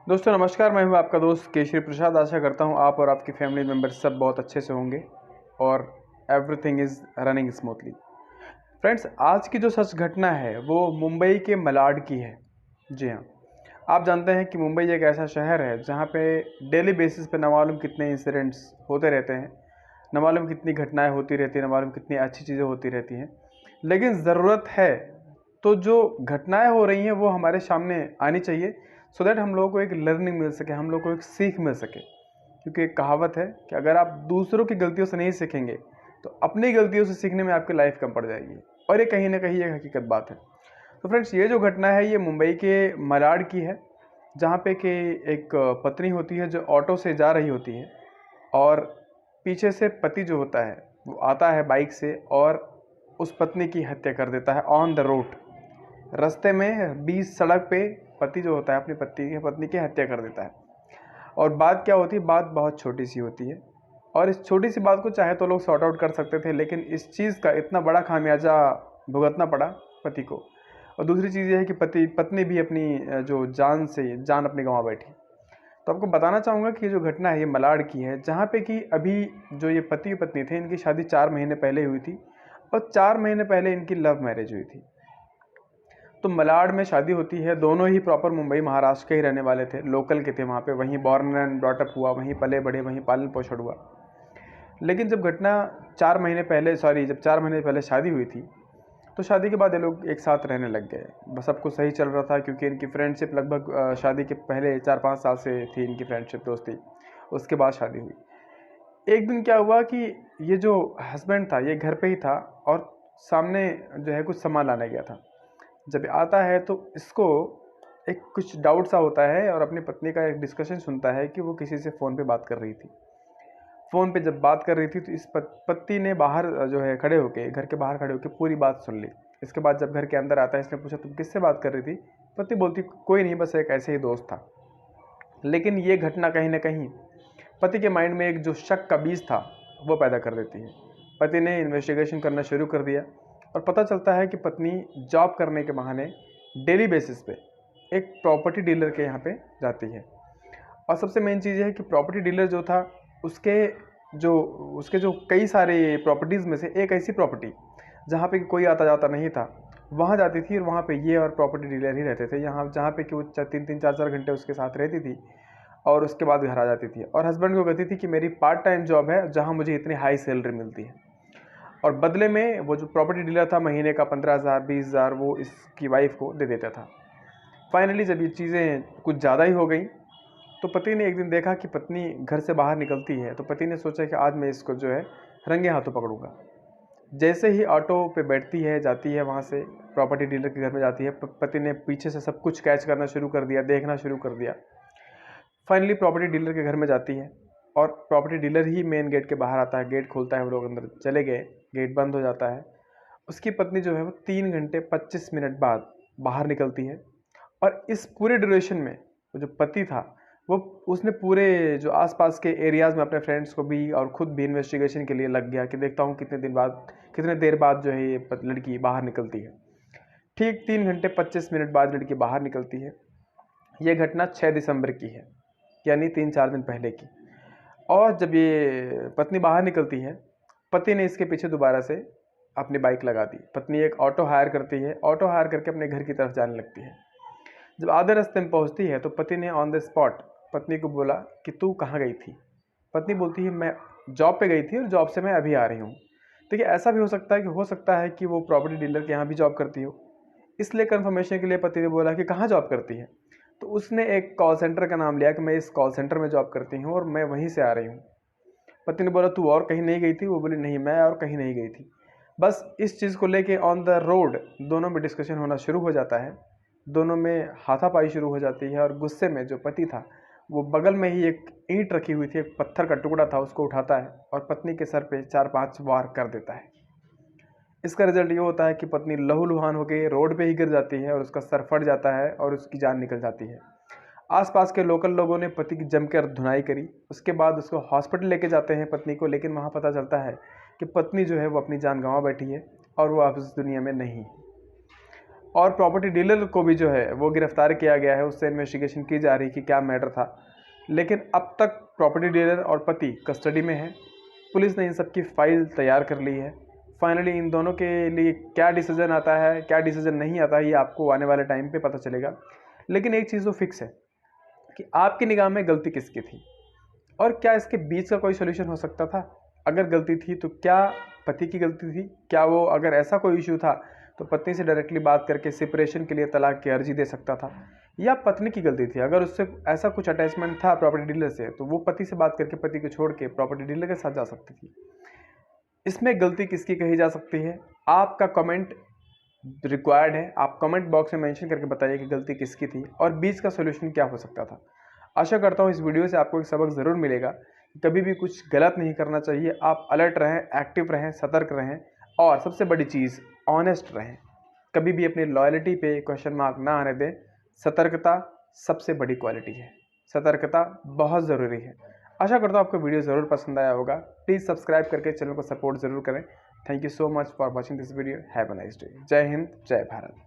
दोस्तों नमस्कार, मैं हूं आपका दोस्त केशरी प्रसाद। आशा करता हूं आप और आपकी फैमिली मेम्बर्स सब बहुत अच्छे से होंगे और everything is running smoothly. Friends, आज की जो सच घटना है वो मुंबई के मलाड की है। जी हाँ, आप जानते हैं कि मुंबई एक ऐसा शहर है जहां पे डेली बेसिस पे न मालूम कितने इंसिडेंट्स होते रहते हैं, न मालूम कितनी घटनाएं होती रहती हैं, न मालूम कितनी अच्छी चीज़ें होती रहती हैं। लेकिन ज़रूरत है तो जो घटनाएं हो रही हैं वो हमारे सामने आनी चाहिए, सो दैट हम लोगों को एक लर्निंग मिल सके, हम लोग को एक सीख मिल सके। क्योंकि एक कहावत है कि अगर आप दूसरों की गलतियों से नहीं सीखेंगे तो अपनी गलतियों से सीखने में आपकी लाइफ कम पड़ जाएगी, और ये कहीं ना कहीं एक हकीकत बात है। तो फ्रेंड्स, ये जो घटना है ये मुंबई के मलाड की है, जहाँ पे कि एक पत्नी होती है जो ऑटो से जा रही होती है, और पीछे से पति जो होता है वो आता है बाइक से और उस पत्नी की हत्या कर देता है ऑन द रोड। रास्ते में बीच सड़क पे पति जो होता है अपनी पत्नी की हत्या कर देता है। और बात क्या होती है, बात बहुत छोटी सी होती है, और इस छोटी सी बात को चाहे तो लोग सॉर्ट आउट कर सकते थे, लेकिन इस चीज़ का इतना बड़ा खामियाजा भुगतना पड़ा पति को। और दूसरी चीज़ ये है कि पत्नी भी अपनी जो जान अपनी गंवा बैठी। तो आपको बताना चाहूँगा कि ये जो घटना है ये मलाड की है, जहाँ पे कि अभी जो ये पति पत्नी थे इनकी शादी 4 महीने पहले हुई थी, और 4 महीने पहले इनकी लव मैरिज हुई थी। तो मलाड में शादी होती है, दोनों ही प्रॉपर मुंबई महाराष्ट्र के ही रहने वाले थे, लोकल के थे वहाँ पे, वहीं बॉर्न एंड ब्रॉटअप हुआ, वहीं पले बढ़े, वहीं पालन पोषण हुआ। लेकिन जब घटना 4 महीने पहले शादी हुई थी, तो शादी के बाद ये लोग एक साथ रहने लग गए। बस सब कुछ सही चल रहा था, क्योंकि इनकी फ्रेंडशिप लगभग शादी के पहले 4-5 साल से थी, इनकी फ्रेंडशिप दोस्ती। उसके बाद शादी हुई। एक दिन क्या हुआ कि ये जो हस्बैंड था ये घर पे ही था, और सामने जो है कुछ सामान लाने गया था। जब आता है तो इसको एक कुछ डाउट सा होता है, और अपनी पत्नी का एक डिस्कशन सुनता है कि वो किसी से फ़ोन पे बात कर रही थी। फ़ोन पे जब बात कर रही थी तो इस पति ने बाहर जो है खड़े होके, घर के बाहर खड़े होके पूरी बात सुन ली। इसके बाद जब घर के अंदर आता है, इसने पूछा तुम किससे बात कर रही थी? पत्नी बोलती कोई नहीं, बस एक ऐसे ही दोस्त था। लेकिन ये घटना कहीं ना कहीं पति के माइंड में एक जो शक का बीज था वो पैदा कर देती है। पति ने इन्वेस्टिगेशन करना शुरू कर दिया, और पता चलता है कि पत्नी जॉब करने के बहाने डेली बेसिस पे एक प्रॉपर्टी डीलर के यहाँ पे जाती है। और सबसे मेन चीज़ है कि प्रॉपर्टी डीलर जो था उसके जो उसके जो कई सारे प्रॉपर्टीज़ में से एक ऐसी प्रॉपर्टी जहाँ पे कोई आता जाता नहीं था, वहाँ जाती थी, और वहाँ पे ये और प्रॉपर्टी डीलर ही रहते थे, यहाँ जहाँ पे कि वो 3-3 4-4 घंटे उसके साथ रहती थी, और उसके बाद घर आ जाती थी। और हस्बैंड को कहती थी कि मेरी पार्ट टाइम जॉब है जहाँ मुझे इतनी हाई सैलरी मिलती है, और बदले में वो जो प्रॉपर्टी डीलर था महीने का 15,000 20,000 वो इसकी वाइफ को दे देता था। फाइनली जब ये चीज़ें कुछ ज़्यादा ही हो गई, तो पति ने एक दिन देखा कि पत्नी घर से बाहर निकलती है, तो पति ने सोचा कि आज मैं इसको जो है रंगे हाथों पकड़ूंगा। जैसे ही ऑटो पे बैठती है, जाती है वहाँ से प्रॉपर्टी डीलर के घर में जाती है, पति ने पीछे से सब कुछ कैच करना शुरू कर दिया, देखना शुरू कर दिया। फाइनली प्रॉपर्टी डीलर के घर में जाती है, और प्रॉपर्टी डीलर ही मेन गेट के बाहर आता है, गेट खोलता है, वो लोग अंदर चले गए, गेट बंद हो जाता है। उसकी पत्नी जो है वो 3 घंटे 25 मिनट बाद बाहर निकलती है, और इस पूरे ड्यूरेशन में वो जो पति था वो उसने पूरे जो आसपास के एरियाज़ में अपने फ्रेंड्स को भी और खुद भी इन्वेस्टिगेशन के लिए लग गया कि देखता हूँ कितने देर बाद जो है ये लड़की बाहर निकलती है। ठीक 3 घंटे 25 मिनट बाद लड़की बाहर निकलती है। ये घटना 6 दिसंबर की है, यानी 3-4 दिन पहले की। और जब ये पत्नी बाहर निकलती है, पति ने इसके पीछे दोबारा से अपनी बाइक लगा दी। पत्नी एक ऑटो हायर करती है, ऑटो हायर करके अपने घर की तरफ जाने लगती है। जब आधे रास्ते में पहुंचती है तो पति ने ऑन द स्पॉट पत्नी को बोला कि तू कहाँ गई थी? पत्नी बोलती है मैं जॉब पे गई थी, और जॉब से मैं अभी आ रही हूँ। देखिए, ऐसा भी हो सकता है कि वो प्रॉपर्टी डीलर के यहाँ भी जॉब करती हो। इसलिए कंफर्मेशन के लिए पति ने बोला कि कहाँ जॉब करती है? तो उसने एक कॉल सेंटर का नाम लिया कि मैं इस कॉल सेंटर में जॉब करती हूँ और मैं वहीं से आ रही हूँ। पति ने बोला तू और कहीं नहीं गई थी? वो बोली नहीं, मैं और कहीं नहीं गई थी। बस इस चीज़ को लेके ऑन द रोड दोनों में डिस्कशन होना शुरू हो जाता है, दोनों में हाथापाई शुरू हो जाती है, और गुस्से में जो पति था वो बगल में ही एक ईंट रखी हुई थी, एक पत्थर का टुकड़ा था, उसको उठाता है और पत्नी के सर पे 4-5 वार कर देता है। इसका रिजल्ट ये होता है कि पत्नी लहूलुहान होकर रोड पे ही गिर जाती है, और उसका सर फट जाता है और उसकी जान निकल जाती है। आसपास के लोकल लोगों ने पति की जमकर धुनाई करी। उसके बाद उसको हॉस्पिटल लेके जाते हैं पत्नी को, लेकिन वहाँ पता चलता है कि पत्नी जो है वो अपनी जान गंवा बैठी है, और वो अब इस दुनिया में नहीं। और प्रॉपर्टी डीलर को भी जो है वो गिरफ्तार किया गया है, उससे इन्वेस्टिगेशन की जा रही कि क्या मैटर था। लेकिन अब तक प्रॉपर्टी डीलर और पति कस्टडी में है। पुलिस ने इन सब की फाइल तैयार कर ली है। फाइनली इन दोनों के लिए क्या डिसीजन आता है, क्या डिसीजन नहीं आता है, ये आपको आने वाले टाइम पे पता चलेगा। लेकिन एक चीज़ तो फिक्स है कि आपकी निगाह में गलती किसकी थी और क्या इसके बीच का कोई सोल्यूशन हो सकता था। अगर गलती थी तो क्या पति की गलती थी? क्या वो अगर ऐसा कोई इशू था तो पत्नी से डायरेक्टली बात करके सेपरेशन के लिए तलाक की अर्जी दे सकता था, या पत्नी की गलती थी? अगर उससे ऐसा कुछ अटैचमेंट था प्रॉपर्टी डीलर से तो वो पति से बात करके पति को छोड़ के प्रॉपर्टी डीलर के साथ जा सकती थी। इसमें गलती किसकी कही जा सकती है? आपका कमेंट रिक्वायर्ड है। आप कमेंट बॉक्स में मेंशन करके बताइए कि गलती किसकी थी और बीच का सोल्यूशन क्या हो सकता था। आशा करता हूँ इस वीडियो से आपको एक सबक ज़रूर मिलेगा। कभी भी कुछ गलत नहीं करना चाहिए। आप अलर्ट रहें, एक्टिव रहें, सतर्क रहें और सबसे बड़ी चीज़ ऑनेस्ट रहें। कभी भी अपनी लॉयल्टी पे क्वेश्चन मार्क ना आने दें। सतर्कता सबसे बड़ी क्वालिटी है। सतर्कता बहुत ज़रूरी है। आशा करता हूँ आपको वीडियो ज़रूर पसंद आया होगा। प्लीज़ सब्सक्राइब करके चैनल को सपोर्ट ज़रूर करें। Thank you so much for watching this video. Have a nice day. जय हिंद, जय भारत।